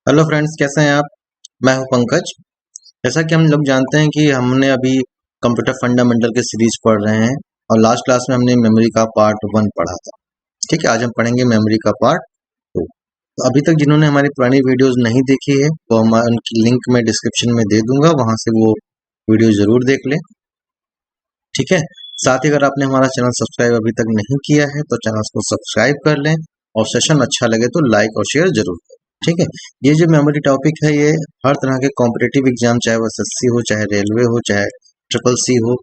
Hello friends, कैसे हैं आप। मैं हूं पंकज। जैसा कि हम लोग जानते हैं कि हमने अभी कंप्यूटर फंडामेंटल की सीरीज पढ़ रहे हैं और लास्ट क्लास में हमने मेमोरी का पार्ट 1 पढ़ा था। ठीक है, आज हम पढ़ेंगे मेमोरी का पार्ट 2। तो अभी तक जिन्होंने हमारी पुरानी वीडियोस नहीं देखी है वो उनकी लिंक मैं डिस्क्रिप्शन में दे दूंगा, वहां से वो वीडियो जरूर देख लें। ठीक है, साथ ही अगर आपने हमारा चैनल सब्सक्राइब अभी तक नहीं किया है तो चैनल को सब्सक्राइब कर लें और सेशन अच्छा लगे तो लाइक और शेयर जरूर करें। ठीक है, ये जो मेमोरी टॉपिक है ये हर तरह के कॉम्पिटिटिव एग्जाम, चाहे वो एसएससी हो, चाहे रेलवे हो, चाहे ट्रिपल सी हो,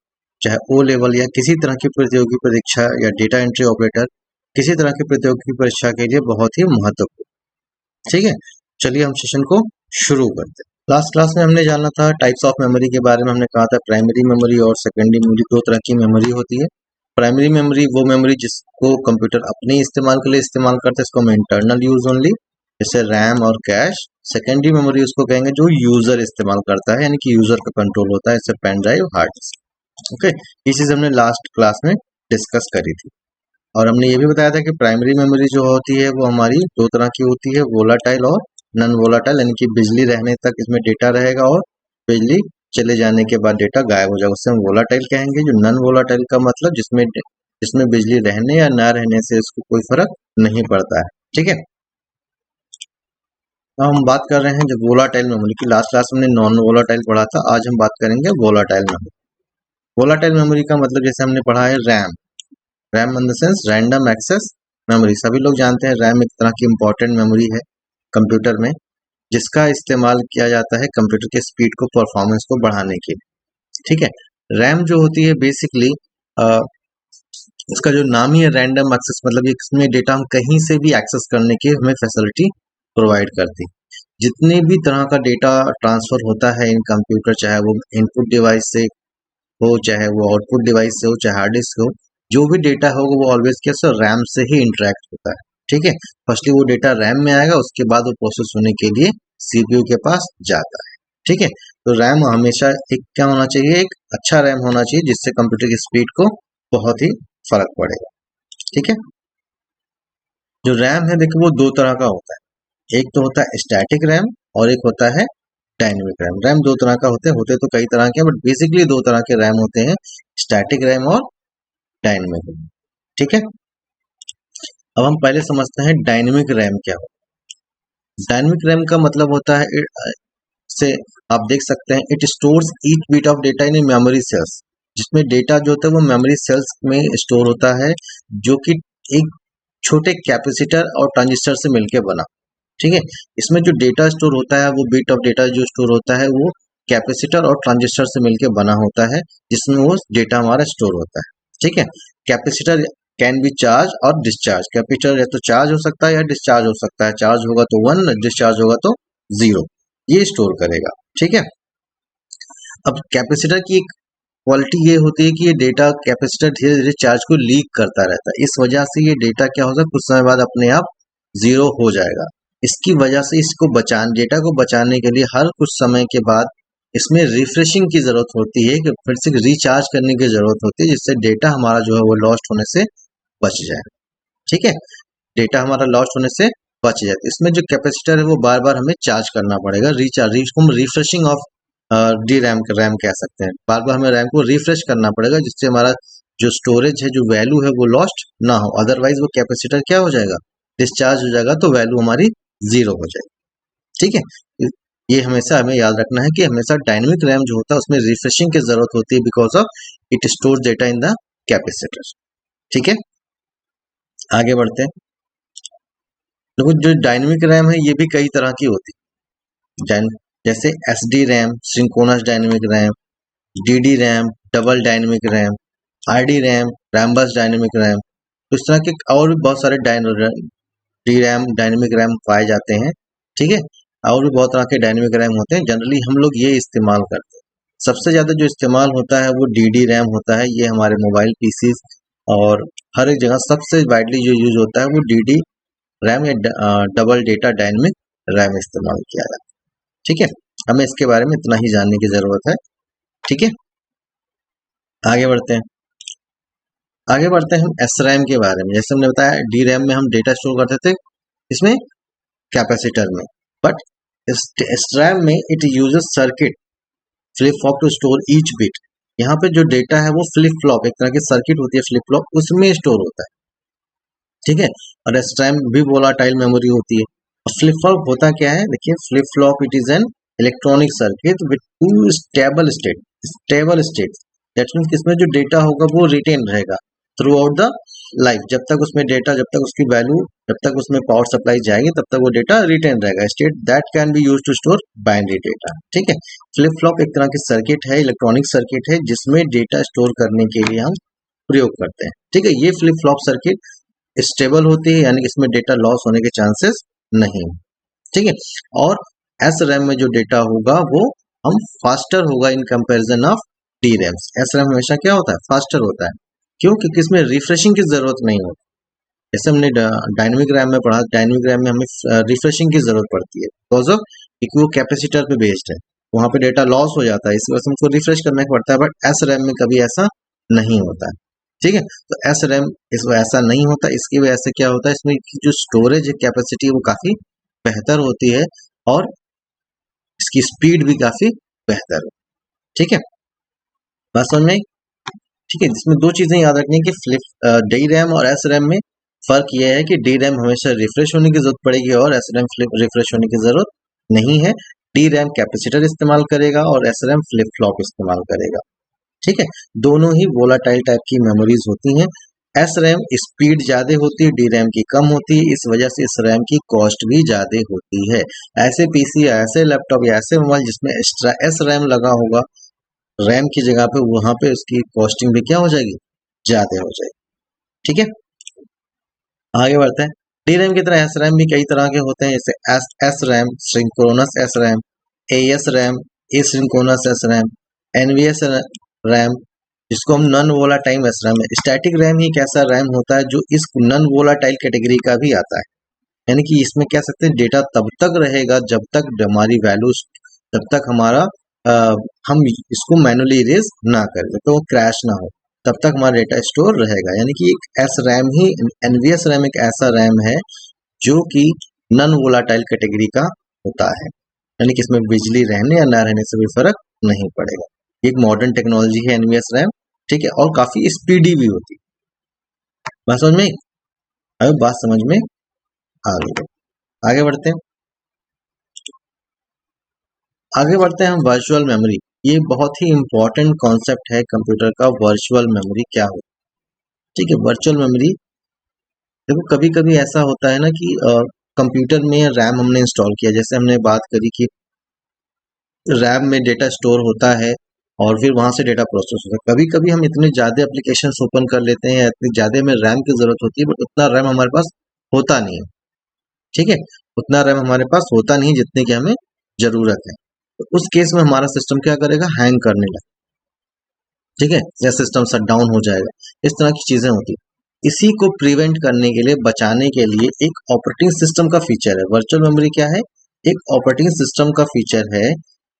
चाहे ओ लेवल या किसी तरह की प्रतियोगी परीक्षा या डेटा एंट्री ऑपरेटर, किसी तरह की प्रतियोगी परीक्षा के लिए बहुत ही महत्वपूर्ण। ठीक है, चलिए हम सेशन को शुरू करते हैं। लास्ट क्लास में हमने जाना था टाइप्स ऑफ मेमोरी के बारे में। हमने कहा था प्राइमरी मेमोरी और सेकेंडरी मेमोरी, दो तरह की मेमोरी होती है। प्राइमरी मेमोरी वो मेमोरी जिसको कंप्यूटर अपने इस्तेमाल के लिए इस्तेमाल करते हैं, इसको हम इंटरनल यूज ओनली, जैसे रैम और कैश। सेकेंडरी मेमोरी उसको कहेंगे जो यूजर इस्तेमाल करता है, यानी कि यूजर का कंट्रोल होता है, जैसे pen drive, hard disk. Okay, ये चीज हमने लास्ट क्लास में डिस्कस करी थी। और हमने ये भी बताया था कि प्राइमरी मेमोरी जो होती है वो हमारी दो तरह की होती है, वोलाटाइल और नॉन वोलाटाइल, यानी कि बिजली रहने तक इसमें डेटा रहेगा और बिजली चले जाने के बाद डेटा गायब हो जाएगा, उससे हम वोलाटाइल कहेंगे। जो नॉन वोलाटाइल का मतलब जिसमें जिसमें बिजली रहने या ना रहने से उसको कोई फर्क नहीं पड़ता है। ठीक है, तो हम बात कर रहे हैं जो वोलाटाइल मेमोरी की। लास्ट क्लास में नॉन वोलाटाइल पढ़ा था, आज हम बात करेंगे वोलाटाइल मेमोरी। वोलाटाइल मेमोरी का मतलब जैसे हमने पढ़ा है RAM. RAM in the sense random access memory. सभी लोग जानते हैं रैम एक तरह की इंपॉर्टेंट मेमोरी है कंप्यूटर में, जिसका इस्तेमाल किया जाता है कंप्यूटर के स्पीड को, परफॉर्मेंस को बढ़ाने के लिए। ठीक है, रैम जो होती है बेसिकली उसका जो नाम ही है रैंडम एक्सेस, मतलब इसमें डेटा हम कहीं से भी एक्सेस करने की हमें फैसिलिटी प्रोवाइड करती है। जितने भी तरह का डेटा ट्रांसफर होता है इन कंप्यूटर, चाहे वो इनपुट डिवाइस से हो, चाहे वो आउटपुट डिवाइस से हो, चाहे हार्ड डिस्क हो, जो भी डेटा होगा वो ऑलवेज कैसे रैम से ही इंटरेक्ट होता है। ठीक है, फर्स्टली वो डेटा रैम में आएगा, उसके बाद वो प्रोसेस होने के लिए सीपीयू के पास जाता है। ठीक है, तो रैम हमेशा एक क्या होना चाहिए, एक अच्छा रैम होना चाहिए जिससे कंप्यूटर की स्पीड को बहुत ही फर्क पड़ेगा। ठीक है, जो रैम है देखिए वो दो तरह का होता है। एक तो होता है स्टैटिक रैम और एक होता है डायनेमिक रैम। रैम दो तरह का होते तो कई तरह के, बट बेसिकली दो तरह के रैम होते हैं, स्टैटिक रैम और डायनेमिक रैम। ठीक है, अब हम पहले समझते हैं डायनेमिक रैम क्या होता है। डायनेमिक रैम का मतलब होता है से आप देख सकते हैं it stores each bit of data in memory cells. जिसमें डेटा जो होता है वो मेमोरी सेल्स में स्टोर होता है, जो कि एक छोटे कैपेसिटर और ट्रांजिस्टर से मिलकर बना। ठीक है, इसमें जो डेटा स्टोर होता है, वो बिट ऑफ डेटा जो स्टोर होता है वो कैपेसिटर और ट्रांजिस्टर से मिलकर बना होता है, जिसमें वो डेटा हमारा स्टोर होता है। ठीक है, कैपेसिटर कैन बी चार्ज और डिस्चार्ज। कैपेसिटर या तो चार्ज हो सकता है या डिस्चार्ज हो सकता है। चार्ज होगा तो 1, डिस्चार्ज होगा तो 0, ये स्टोर करेगा। ठीक है, अब कैपेसिटर की एक क्वालिटी ये होती है कि ये डेटा कैपेसिटर धीरे धीरे चार्ज को लीक करता रहता है। इस वजह से ये डेटा क्या होगा, कुछ समय बाद अपने आप 0 हो जाएगा। इसकी वजह से इसको डेटा को बचाने के लिए हर कुछ समय के बाद इसमें रिफ्रेशिंग की जरूरत होती है, कि फिर से रिचार्ज करने की जरूरत होती है, जिससे डेटा हमारा जो है वो लॉस्ट होने से बच जाए। ठीक है, डेटा हमारा लॉस्ट होने से बच जाए। इसमें जो कैपेसिटर है वो बार बार हमें चार्ज करना पड़ेगा, रिफ्रेशिंग ऑफ डी रैम कह सकते हैं। बार बार हमें रैम को रिफ्रेश करना पड़ेगा, जिससे हमारा जो स्टोरेज है, जो वैल्यू है वो लॉस्ट ना हो। अदरवाइज वो कैपेसिटर क्या हो जाएगा, डिस्चार्ज हो जाएगा, तो वैल्यू हमारी 0 हो जाएगी। ठीक है, ये हमेशा हमें याद रखना है कि हमेशा डायनेमिक रैम जो होता है उसमें रिफ्रेशिंग की जरूरत होती है, because of it store data in the capacitor. ठीक है, आगे बढ़ते हैं। देखो जो डायनेमिक रैम है ये भी कई तरह की होती है, जैसे S D RAM, synchronous dynamic RAM, D D RAM, double dynamic RAM, R D RAM, Rambus dynamic RAM. तो इस तरह के और भी बहुत सारे डी रैम, डायनेमिक रैम पाए जाते हैं। ठीक है, और भी बहुत तरह के डायनेमिक रैम होते हैं। जनरली हम लोग ये इस्तेमाल करते हैं। सबसे ज़्यादा जो इस्तेमाल होता है वो डी डी रैम होता है। ये हमारे मोबाइल पीसी और हर एक जगह सबसे वाइडली जो यूज होता है वो डी डी रैम या डबल डेटा डायनेमिक रैम इस्तेमाल किया जाता है। ठीक है, हमें इसके बारे में इतना ही जानने की जरूरत है। ठीक है, आगे बढ़ते हैं। आगे बढ़ते हैं हम एस रैम के बारे में। जैसे हमने बताया डी रैम में हम डेटा स्टोर करते थे, इसमें कैपेसिटर में, बट इस रैम में it uses circuit flip flop to store each bit. यहाँ पे जो डेटा है वो फ्लिप फ्लॉप, एक तरह की सर्किट होती है फ्लिप फ्लॉप, उसमें स्टोर होता है, ठीक है। और एस रैम भी वोलाटाइल मेमोरी होती है। और फ्लिप फ्लॉप होता क्या है, देखिए flip flop it is an electronic circuit with two stable state. That means इसमें जो डेटा होगा वो रिटेन रहेगा थ्रू आउट द लाइफ, जब तक उसमें डेटा, जब तक उसकी वैल्यू, जब तक उसमें पावर सप्लाई जाएगी तब तक वो डेटा रिटेन रहेगा। State that can be use to store binary data, ठीक है। फ्लिप फ्लॉप एक तरह की सर्किट है, इलेक्ट्रॉनिक सर्किट है, जिसमें डेटा स्टोर करने के लिए हम प्रयोग करते हैं, ठीक है। ये फ्लिप फ्लॉप सर्किट स्टेबल होती है, यानी कि इसमें डेटा लॉस होने के चांसेस नहीं, ठीक है। और एस रैम में जो डेटा होगा वो हम फास्टर होगा in comparison of D RAM. S RAM हमेशा क्या होता है, फास्टर होता है, क्यों, क्योंकि इसमें रिफ्रेशिंग की जरूरत नहीं होती। जैसे हमने डायनेमिक रैम में पढ़ा, डायनेमिक रैम में हमें रिफ्रेशिंग की जरूरत पड़ती है बिकॉज ऑफ क्योंकि वो कैपेसिटर पे बेस्ड है, वहां पे डेटा लॉस हो जाता है, इस वजह से हमको रिफ्रेश करना पड़ता है। बट एस रैम में कभी ऐसा नहीं होता है, ठीक है। तो एस रैम इस ऐसा नहीं होता, इसकी वजह से क्या होता है, इसमें जो स्टोरेज कैपेसिटी है वो काफी बेहतर होती है और इसकी स्पीड भी काफी बेहतर है, ठीक है। बात समझ में आई? ठीक है। इसमें दो चीजें याद रखनी है कि फ्लिप डी रैम और एस रैम में फर्क यह है कि डी रैम हमेशा रिफ्रेश होने की जरूरत पड़ेगी और एस रैम रिफ्रेश होने की जरूरत नहीं है। डी रैम कैपेसिटर इस्तेमाल करेगा और एस रैम फ्लिप फ्लॉप इस्तेमाल करेगा, ठीक है। दोनों ही वोलाटाइल टाइप की मेमोरीज होती हैं। एस रैम स्पीड ज्यादा होती है, डी रैम की कम होती है, इस वजह से इस रैम की कॉस्ट भी ज्यादा होती है। ऐसे पीसी, ऐसे लैपटॉप या ऐसे मोबाइल जिसमें एक्स्ट्रा एस रैम लगा होगा रैम की जगह पे, वहां पे उसकी कॉस्टिंग भी क्या हो जाएगी, ज्यादा हो जाएगी, ठीक है। आगे बढ़ते हैं। डी रैम की तरह एस रैम भी कई तरह के होते हैं, जैसे S RAM, synchronous S RAM, AS RAM, asynchronous S RAM, NVS RAM, जिसको हम नॉन वोलाटाइल एस रैम है। स्टैटिक रैम ही एक ऐसा रैम होता है जो इस नॉन वोलाटाइल कैटेगरी का भी आता है, यानी कि इसमें कह सकते हैं डेटा तब तक रहेगा जब तक हमारी वैल्यू, जब तक हमारा हम इसको मैनुअली इरेज ना करें, तो वो क्रैश ना हो, तब तक हमारा डेटा स्टोर रहेगा। यानी कि एक एस रैम ही, एनवीएस रैम एक ऐसा रैम है जो कि नॉन वोलाटाइल कैटेगरी का होता है, यानी कि इसमें बिजली रहने या ना रहने से भी फर्क नहीं पड़ेगा। एक मॉडर्न टेक्नोलॉजी है एनवीएस रैम, ठीक है, और काफी स्पीडी भी होती है। बात समझ में, अब बात समझ में आ गई। आगे बढ़ते हैं, आगे बढ़ते हैं हम वर्चुअल मेमोरी। ये बहुत ही इंपॉर्टेंट कॉन्सेप्ट है कंप्यूटर का, वर्चुअल मेमोरी क्या होती है, ठीक है। वर्चुअल मेमोरी, देखो कभी कभी ऐसा होता है ना कि कंप्यूटर में रैम हमने इंस्टॉल किया, जैसे हमने बात करी कि रैम में डेटा स्टोर होता है और फिर वहां से डेटा प्रोसेस होता है। कभी कभी हम इतने ज्यादा एप्लीकेशन ओपन कर लेते हैं, इतनी ज्यादा में रैम की जरूरत होती है, बट उतना रैम हमारे पास होता नहीं है, ठीक है। उतना रैम हमारे पास होता नहीं जितने की हमें जरूरत है। तो उस केस में हमारा सिस्टम क्या करेगा, हैंग करने लगेगा, ठीक है, या सिस्टम शट डाउन हो जाएगा, इस तरह की चीजें होती है। इसी को प्रिवेंट करने के लिए, बचाने के लिए एक ऑपरेटिंग सिस्टम का फीचर है। वर्चुअल मेमोरी क्या है, एक ऑपरेटिंग सिस्टम का फीचर है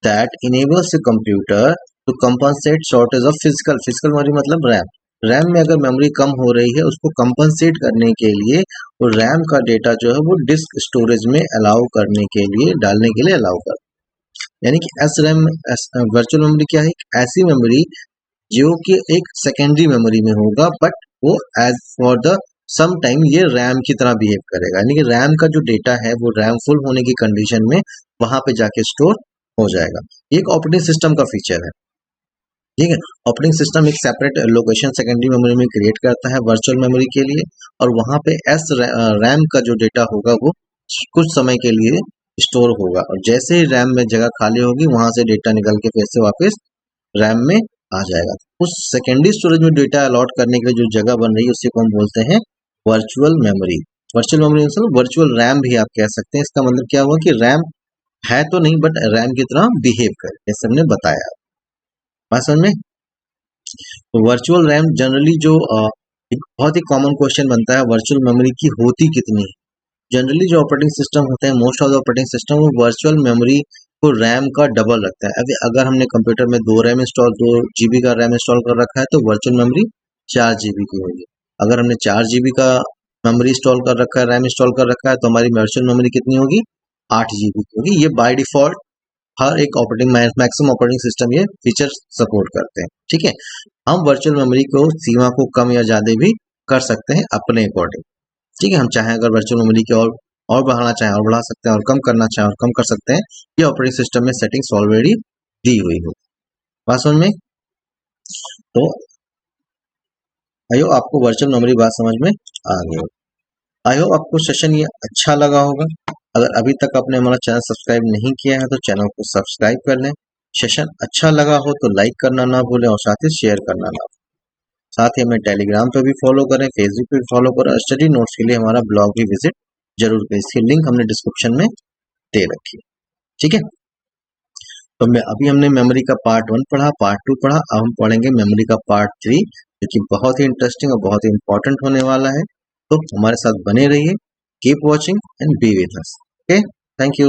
that enables the computer to compensate shortage of physical memory, मतलब रैम। रैम में अगर मेमोरी कम हो रही है, उसको कंपनसेट करने के लिए वो रैम का डेटा जो है वो डिस्क स्टोरेज में अलाउ करने के लिए, डालने के लिए अलाउ कर, यानी कि एस रैम, वर्चुअल मेमोरी क्या है, एक ऐसी मेमोरी जो कि एक सेकेंडरी मेमोरी में होगा, बट वो as for the same time ये रैम की तरह बिहेव करेगा, यानी कि रैम का जो डेटा है वो रैम फुल होने की कंडीशन में वहां पे जाके स्टोर हो जाएगा। ये एक ऑपरेटिंग सिस्टम का फीचर है, ठीक है। ऑपरेटिंग सिस्टम एक सेपरेट लोकेशन सेकेंडरी मेमोरी में क्रिएट करता है वर्चुअल मेमोरी के लिए, और वहां पे एस रैम का जो डेटा होगा वो कुछ समय के लिए स्टोर होगा, और जैसे ही रैम में जगह खाली होगी वहां से डेटा निकल के फिर से वापस रैम में आ जाएगा। उस सेकेंडरी स्टोरेज में डेटा अलॉट करने के लिए जो जगह बन रही है उसी को हम बोलते हैं वर्चुअल मेमोरी। वर्चुअल मेमोरी मतलब वर्चुअल रैम भी आप कह सकते हैं। इसका मतलब क्या हुआ कि रैम है तो नहीं, बट रैम की तरह बिहेव करे, जैसे हमने बताया। बात समझ में? तो वर्चुअल रैम जनरली जो एक बहुत ही कॉमन क्वेश्चन बनता है, वर्चुअल मेमोरी की होती कितनी है। जनरली जो ऑपरेटिंग सिस्टम होते हैं, most of the operating system वो वर्चुअल मेमोरी को रैम का डबल रखता है। अभी अगर हमने कंप्यूटर में 2 जीबी का रैम इंस्टॉल कर रखा है तो वर्चुअल मेमोरी 4 GB की होगी। अगर हमने 4 GB का मेमोरी इंस्टॉल कर रखा है, रैम इंस्टॉल कर रखा है, तो हमारी वर्चुअल मेमोरी कितनी होगी, 8 GB की होगी। ये बाय डिफॉल्ट हर एक मैक्सिमम ऑपरेटिंग सिस्टम ये फीचर सपोर्ट करते हैं। ठीक है, हम वर्चुअल मेमोरी को सीमा को कम या ज्यादा भी कर सकते हैं अपने अकॉर्डिंग। ठीक है, हम चाहें अगर वर्चुअल मेमोरी की और बढ़ाना चाहें और बढ़ा सकते हैं, और कम करना चाहें और कम कर सकते हैं। ये ऑपरेटिंग सिस्टम में सेटिंग्स ऑलरेडी दी हुई हो। बात समझ में? तो आई होप आपको वर्चुअल मेमोरी बात समझ में आ गई हो। आई होप आपको सेशन ये अच्छा लगा होगा। अगर अभी तक आपने हमारा चैनल सब्सक्राइब नहीं किया है तो चैनल को सब्सक्राइब कर लें। सेशन अच्छा लगा हो तो लाइक करना ना भूलें और साथ ही शेयर करना ना भूलें। साथ ही हमें टेलीग्राम पे भी फॉलो करें, फेसबुक पे भी फॉलो करें। स्टडी नोट्स के लिए हमारा ब्लॉग भी विजिट जरूर करें। इसकी लिंक हमने डिस्क्रिप्शन में दे रखी है। ठीक है, तो अभी हमने मेमोरी का पार्ट 1 पढ़ा, पार्ट 2 पढ़ा। अब हम पढ़ेंगे मेमोरी का पार्ट 3, जो कि बहुत ही इंटरेस्टिंग और बहुत ही इंपॉर्टेंट होने वाला है। तो हमारे साथ बने रहिए। Keep watching and be with us. Okay, thank you.